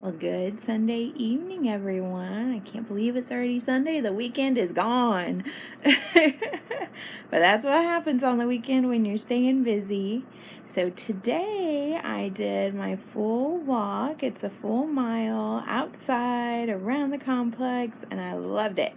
Well, good Sunday evening, everyone. I can't believe it's already Sunday. The weekend is gone. But that's what happens on the weekend when you're staying busy. So today I did my full walk. It's a full mile outside around the complex, and I loved it.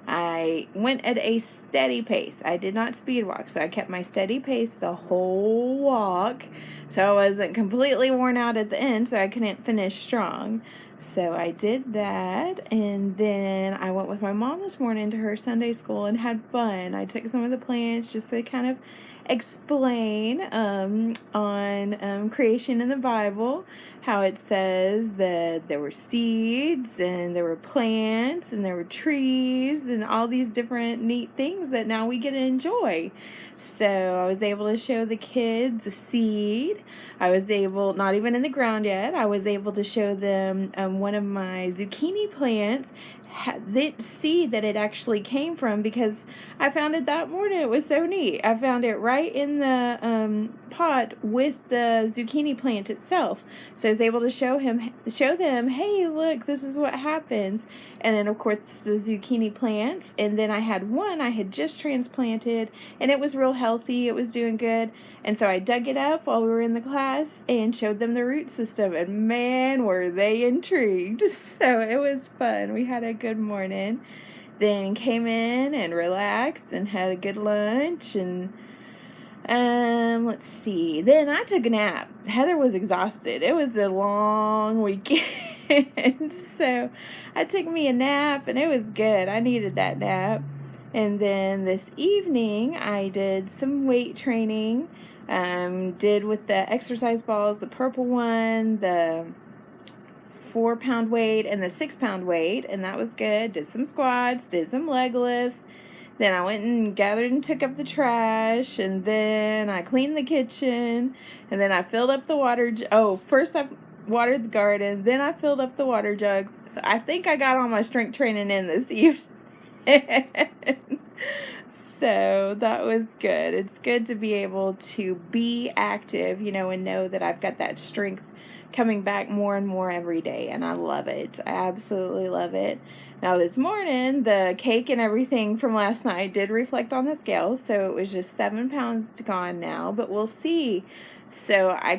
I went at a steady pace. I did not speed walk, so I kept my steady pace the whole walk. So I wasn't completely worn out at the end, so I couldn't finish strong. So I did that, and then I went with my mom this morning to her Sunday school and had fun. I took some of the plants just to kind of explain on creation in the Bible, how it says that there were seeds and there were plants and there were trees and all these different neat things that now we get to enjoy. So I was able to show the kids a seed. I was able, not even in the ground yet, I was able to show them one of my zucchini plants, the seed that it actually came from, because I found it that morning. It was so neat. I found it right in the pot with the zucchini plant itself. So I was able to show them, hey, look, this is what happens. And then, of course, the zucchini plants. And then I had one I had just transplanted, and it was real healthy. It was doing good. And so I dug it up while we were in the class and showed them the root system. And man, were they intrigued. So it was fun. We had a good morning. Then came in and relaxed and had a good lunch. And let's see. Then I took a nap. Heather was exhausted. It was a long weekend. So I took me a nap, and it was good. I needed that nap. And then this evening I did some weight training. Did with the exercise balls, the purple one, the 4-pound weight and the 6-pound weight, and that was good. Did some squats, did some leg lifts. Then I went and gathered and took up the trash, and then I cleaned the kitchen, and then I filled up the water. First I watered the garden, then I filled up the water jugs. So I think I got all my strength training in this evening. So that was good. It's good to be able to be active, and know that I've got that strength coming back more and more every day, and I love it. I absolutely love it. Now this morning, the cake and everything from last night did reflect on the scale, so it was just 7 pounds gone now, but we'll see. So I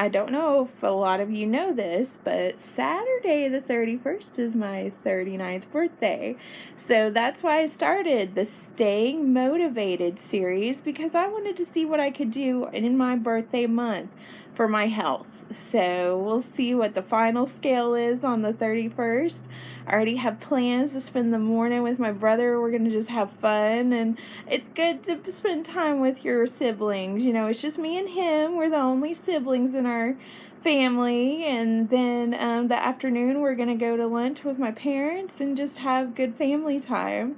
don't know if a lot of you know this, but Saturday the 31st is my 39th birthday. So that's why I started the Staying Motivated series, because I wanted to see what I could do in my birthday month for my health. So we'll see what the final scale is on the 31st. I already have plans to spend the morning with my brother. We're going to just have fun, and it's good to spend time with your siblings. It's just me and him. We're the only siblings in our family. And then the afternoon we're going to go to lunch with my parents and just have good family time.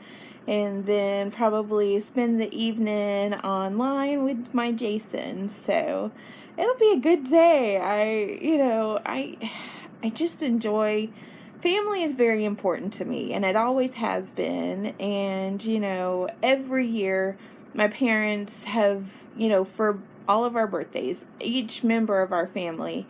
And then probably spend the evening online with my Jason. So it'll be a good day. I just enjoy. Family is very important to me, and it always has been. And, every year my parents have, for all of our birthdays, each member of our family,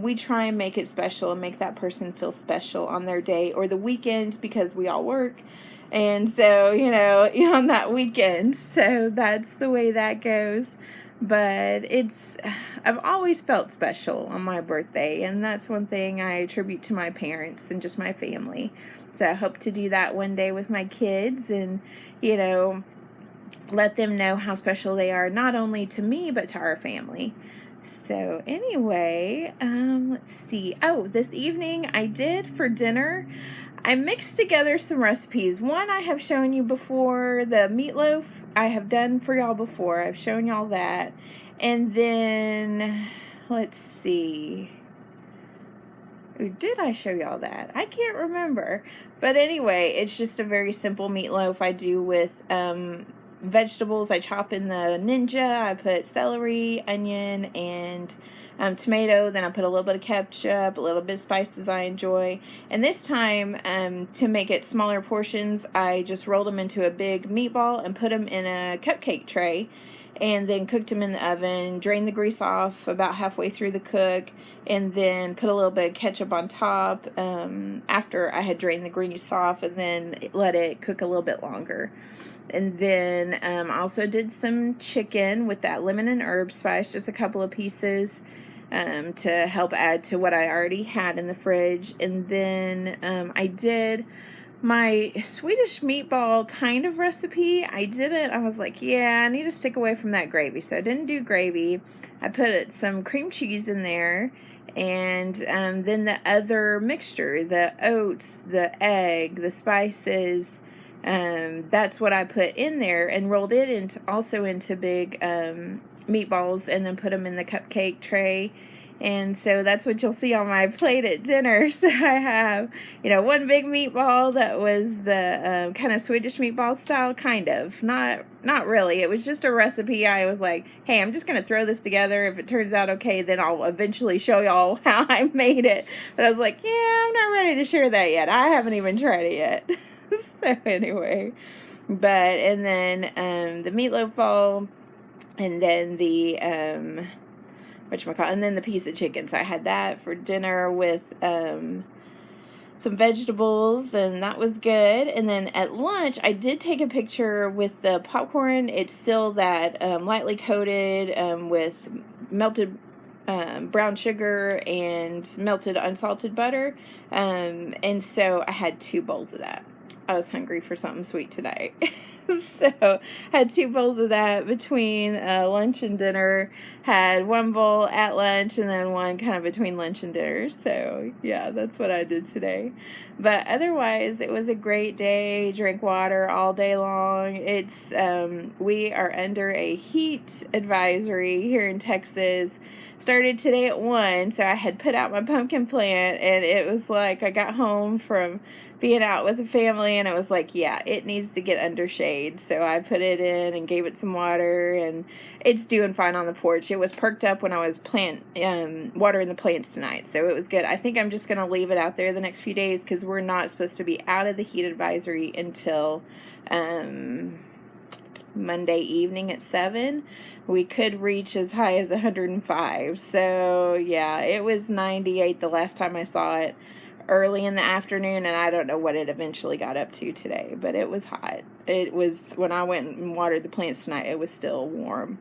we try and make it special and make that person feel special on their day or the weekend, because we all work. And so, on that weekend. So that's the way that goes. But I've always felt special on my birthday, and that's one thing I attribute to my parents and just my family. So I hope to do that one day with my kids and, let them know how special they are, not only to me, but to our family. So anyway, let's see. This evening I did for dinner, I mixed together some recipes. One I have shown you before, the meatloaf I have done for y'all before. I've shown y'all that. And then, let's see. Did I show y'all that? I can't remember. But anyway, it's just a very simple meatloaf I do with vegetables. I chop in the Ninja. I put celery, onion, and tomato. Then I put a little bit of ketchup, a little bit of spices I enjoy. And this time, to make it smaller portions, I just rolled them into a big meatball and put them in a cupcake tray. and then cooked them in the oven, drained the grease off about halfway through the cook, and then put a little bit of ketchup on top after I had drained the grease off, and then let it cook a little bit longer. And then I also did some chicken with that lemon and herb spice, just a couple of pieces to help add to what I already had in the fridge. And then I did my Swedish meatball kind of recipe. I was like, yeah, I need to stick away from that gravy. So I didn't do gravy. I put some cream cheese in there. And then the other mixture, the oats, the egg, the spices, that's what I put in there and rolled it into big meatballs and then put them in the cupcake tray. And so that's what you'll see on my plate at dinner. So I have, one big meatball that was the kind of Swedish meatball style, kind of. Not really. It was just a recipe. I was like, hey, I'm just going to throw this together. If it turns out okay, then I'll eventually show y'all how I made it. But I was like, yeah, I'm not ready to share that yet. I haven't even tried it yet. So anyway, and then the meatloaf ball, and then the and then the piece of chicken. So I had that for dinner with some vegetables, and that was good. And then at lunch, I did take a picture with the popcorn. It's still that lightly coated with melted brown sugar and melted unsalted butter. And so I had 2 bowls of that. I was hungry for something sweet tonight. So I had 2 bowls of that between lunch and dinner. Had 1 bowl at lunch and then 1 kind of between lunch and dinner. So yeah, that's what I did today. But otherwise, it was a great day. Drank water all day long. It's we are under a heat advisory here in Texas. Started today at 1, so I had put out my pumpkin plant, and it was like I got home from being out with the family, and it was like, yeah, it needs to get under shade. So I put it in and gave it some water, and it's doing fine on the porch. It was perked up when I was watering the plants tonight, so it was good. I think I'm just going to leave it out there the next few days because we're not supposed to be out of the heat advisory until Monday evening at 7. We could reach as high as 105. So yeah, it was 98 the last time I saw it early in the afternoon, and I don't know what it eventually got up to today, but it was hot. It was, when I went and watered the plants tonight, it was still warm.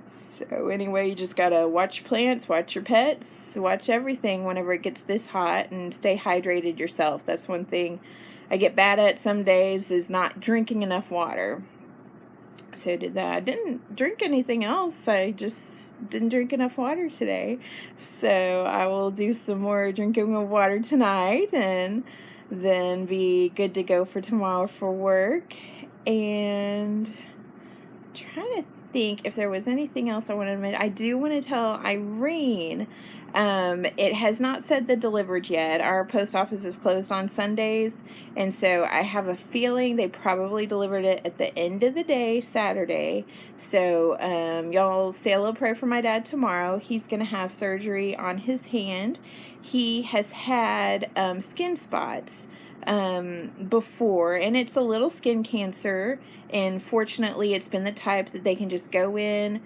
So anyway, you just gotta watch your plants, watch your pets, watch everything whenever it gets this hot, and stay hydrated yourself. That's one thing I get bad at some days, is not drinking enough water. So I did that. I didn't drink anything else. I just didn't drink enough water today. So I will do some more drinking of water tonight and then be good to go for tomorrow for work. And I'm trying to think if there was anything else I wanted to mention. I do want to tell Irene, it has not said the delivered yet. Our post office is closed on Sundays, and so I have a feeling they probably delivered it at the end of the day, Saturday. So y'all say a little prayer for my dad tomorrow. He's going to have surgery on his hand. He has had skin spots before, and it's a little skin cancer, and fortunately it's been the type that they can just go in,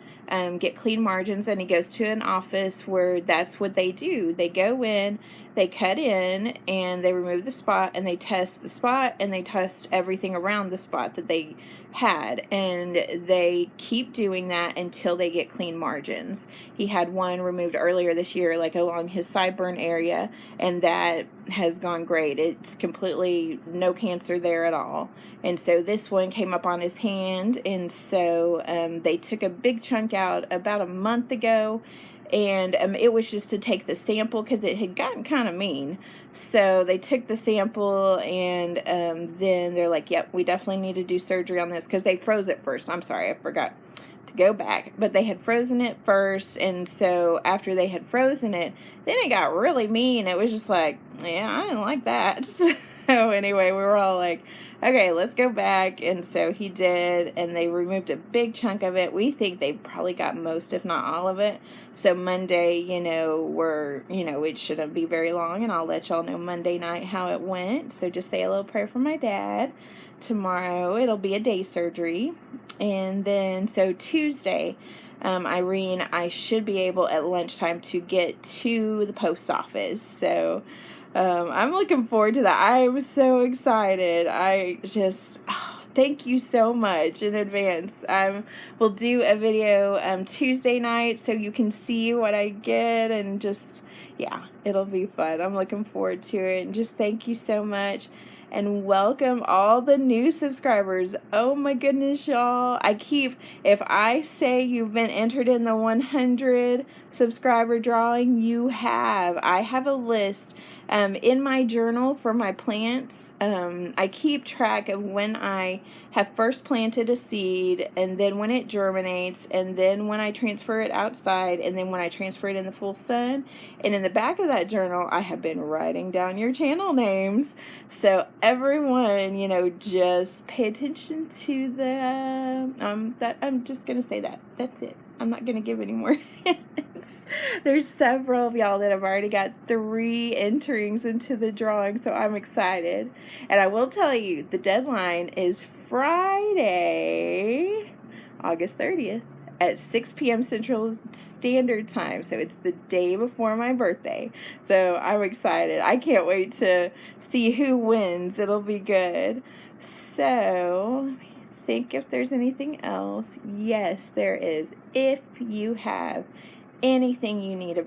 get clean margins, and he goes to an office where that's what they do. They go in, they cut in, and they remove the spot, and they test the spot, and they test everything around the spot that they had, and they keep doing that until they get clean margins. He had one removed earlier this year, like along his sideburn area, and that has gone great. It's completely no cancer there at all. And so this one came up on his hand, and so they took a big chunk out about a month ago, and it was just to take the sample because it had gotten kind of mean. So they took the sample, and then they're like, yep, we definitely need to do surgery on this, because they froze it first. I'm sorry, I forgot to go back. But they had frozen it first, and so after they had frozen it, then it got really mean. It was just like, yeah, I didn't like that. So anyway, we were all like, okay, let's go back. And so he did, and they removed a big chunk of it. We think they probably got most, if not all of it. So Monday, it shouldn't be very long, and I'll let y'all know Monday night how it went. So just say a little prayer for my dad. Tomorrow, it'll be a day surgery. And then, so Tuesday, Irene, I should be able at lunchtime to get to the post office. So I'm looking forward to that. I'm so excited. Thank you so much in advance. We'll do a video Tuesday night so you can see what I get, and just, yeah, it'll be fun. I'm looking forward to it, and just thank you so much. And welcome all the new subscribers. Oh my goodness, y'all. If I say you've been entered in the 100 subscriber drawing, you have. I have a list in my journal for my plants. I keep track of when I have first planted a seed, and then when it germinates, and then when I transfer it outside, and then when I transfer it in the full sun. And in the back of that journal, I have been writing down your channel names. So everyone, just pay attention to I'm just going to say that. That's it. I'm not going to give any more hints. There's several of y'all that have already got 3 enterings into the drawing, so I'm excited. And I will tell you, the deadline is Friday, August 30th at 6 p.m. Central Standard Time. So it's the day before my birthday. So I'm excited. I can't wait to see who wins. It'll be good. So think if there's anything else. Yes, there is. If you have anything you need to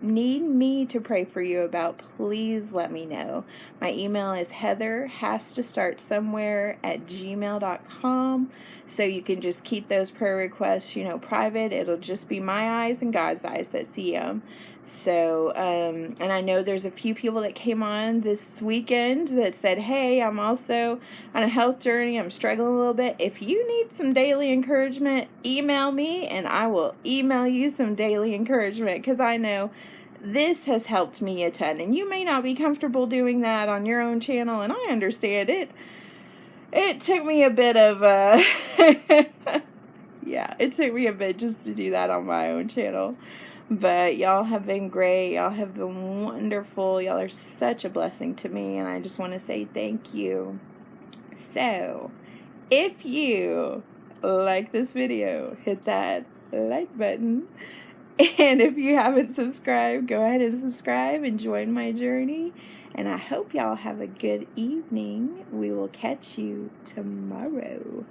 need me to pray for you about, please let me know. My email is heatherhastostartsomewhere@gmail.com. So you can just keep those prayer requests, private. It'll just be my eyes and God's eyes that see them. So, and I know there's a few people that came on this weekend that said, hey, I'm also on a health journey. I'm struggling a little bit. If you need some daily encouragement, email me and I will email you some daily encouragement, because I know this has helped me a ton. And you may not be comfortable doing that on your own channel, and I understand it. It took me a bit of yeah, it took me a bit just to do that on my own channel. But y'all have been great. Y'all have been wonderful. Y'all are such a blessing to me, and I just want to say thank you. So, if you like this video, hit that like button. And if you haven't subscribed, go ahead and subscribe and join my journey. And I hope y'all have a good evening. We will catch you tomorrow.